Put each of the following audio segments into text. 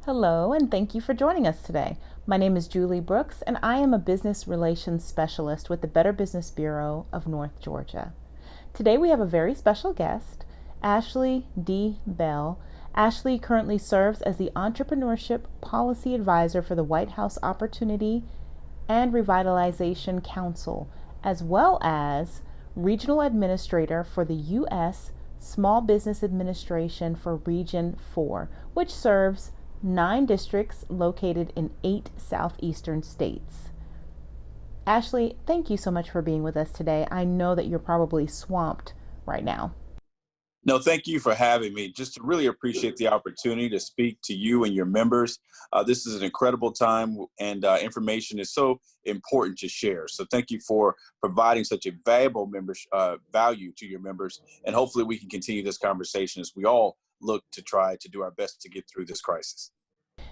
Hello, and thank you for joining us today. My name is Julie Brooks, and I am a business relations specialist with the Better Business Bureau of North Georgia. Today we have a very special guest, Ashley D. Bell. Ashley currently serves as the Entrepreneurship Policy Advisor for the White House Opportunity and Revitalization Council, as well as Regional Administrator for the U.S. Small Business Administration for Region 4, which serves 9 districts located in 8 southeastern states. Ashley, thank you so much for being with us today. I know that you're probably swamped right now. No, thank you for having me. Just to really appreciate the opportunity to speak to you and your members. This is an incredible time, and information is so important to share. So thank you for providing such a valuable value to your members. And hopefully we can continue this conversation as we all look to try to do our best to get through this crisis.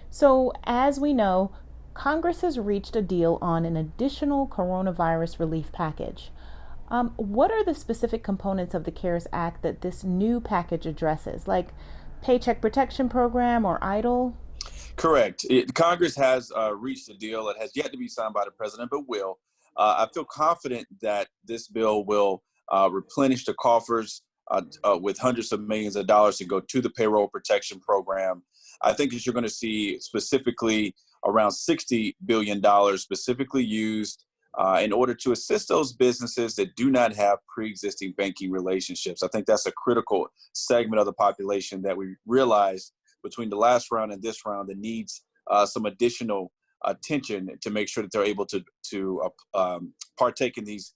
So, as we know, Congress has reached a deal on an additional coronavirus relief package. What are the specific components of the CARES Act that this new package addresses, like Paycheck Protection Program or EIDL? Correct. Congress has reached a deal. It has yet to be signed by the president, but will. I feel confident that this bill will replenish the coffers with hundreds of millions of dollars to go to the payroll protection program. I think that you're going to see specifically around $60 billion specifically used in order to assist those businesses that do not have pre-existing banking relationships. I think that's a critical segment of the population that we realize between the last round and this round that needs some additional attention to make sure that they're able to partake in these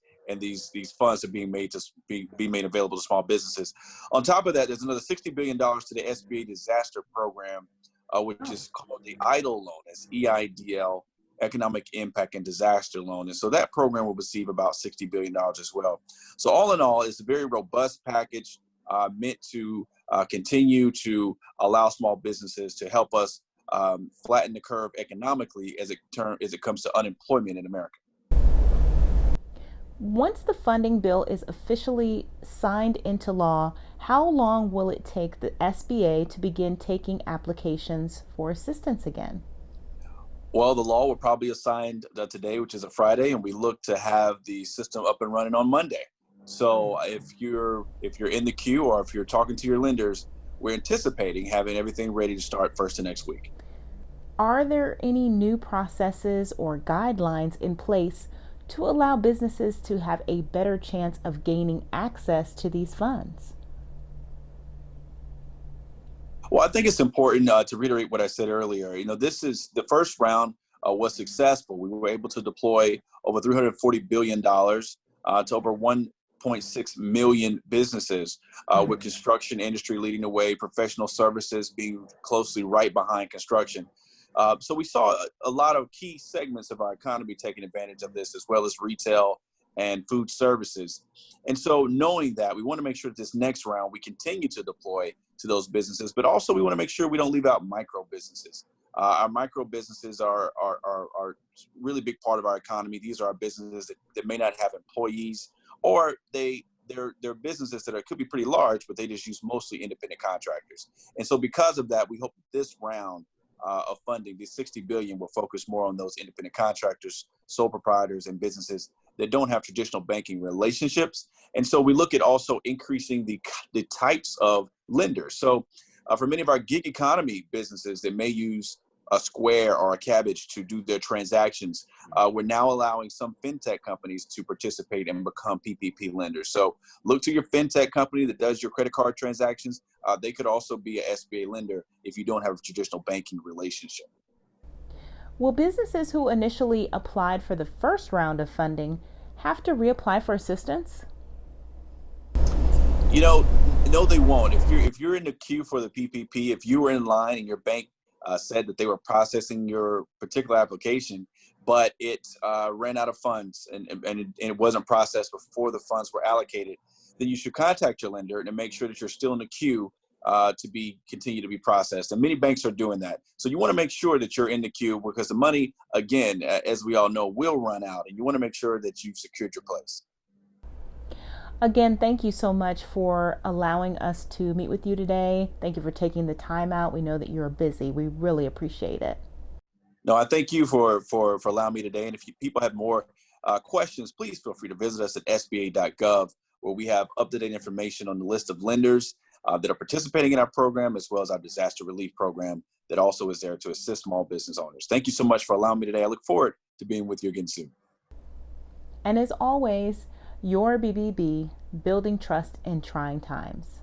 funds are being made to be made available to small businesses. On top of that, there's another $60 billion to the SBA disaster program, which is called the EIDL loan. It's EIDL, Economic Impact and Disaster Loan. And so that program will receive about $60 billion as well. So all in all, it's a very robust package meant to continue to allow small businesses to help us flatten the curve economically as it comes to unemployment in America. Once the funding bill is officially signed into law, how long will it take the SBA to begin taking applications for assistance again? Well, the law will probably be signed today, which is a Friday, and we look to have the system up and running on Monday. So if you're in the queue or if you're talking to your lenders, we're anticipating having everything ready to start first of next week. Are there any new processes or guidelines in place to allow businesses to have a better chance of gaining access to these funds? Well, I think it's important to reiterate what I said earlier. This is the first round was successful. We were able to deploy over $340 billion to over 1.6 million businesses, with construction industry leading the way, professional services being closely right behind construction. So we saw a lot of key segments of our economy taking advantage of this, as well as retail and food services. And so knowing that, we want to make sure that this next round we continue to deploy to those businesses, but also we want to make sure we don't leave out micro businesses. Our micro businesses are a really big part of our economy. These are our businesses that may not have employees, or they're businesses that could be pretty large, but they just use mostly independent contractors. And so because of that, we hope that this round of funding, the $60 billion, will focus more on those independent contractors, sole proprietors, and businesses that don't have traditional banking relationships. And so we look at also increasing the types of lenders. So for many of our gig economy businesses that may use a Square or a Cabbage to do their transactions, we're now allowing some fintech companies to participate and become PPP lenders. So look to your fintech company that does your credit card transactions. They could also be an SBA lender if you don't have a traditional banking relationship. Will businesses who initially applied for the first round of funding have to reapply for assistance? No, they won't. If you're in the queue for the PPP, if you were in line and your bank said that they were processing your particular application, but it ran out of funds and it wasn't processed before the funds were allocated, then you should contact your lender and make sure that you're still in the queue to continue to be processed. And many banks are doing that. So you want to make sure that you're in the queue, because the money, again, as we all know, will run out, and you want to make sure that you've secured your place. Again, thank you so much for allowing us to meet with you today. Thank you for taking the time out. We know that you're busy. We really appreciate it. No, I thank you for allowing me today. And if people have more questions, please feel free to visit us at SBA.gov, where we have up-to-date information on the list of lenders that are participating in our program, as well as our disaster relief program that also is there to assist small business owners. Thank you so much for allowing me today. I look forward to being with you again soon. And as always, your BBB, building trust in trying times.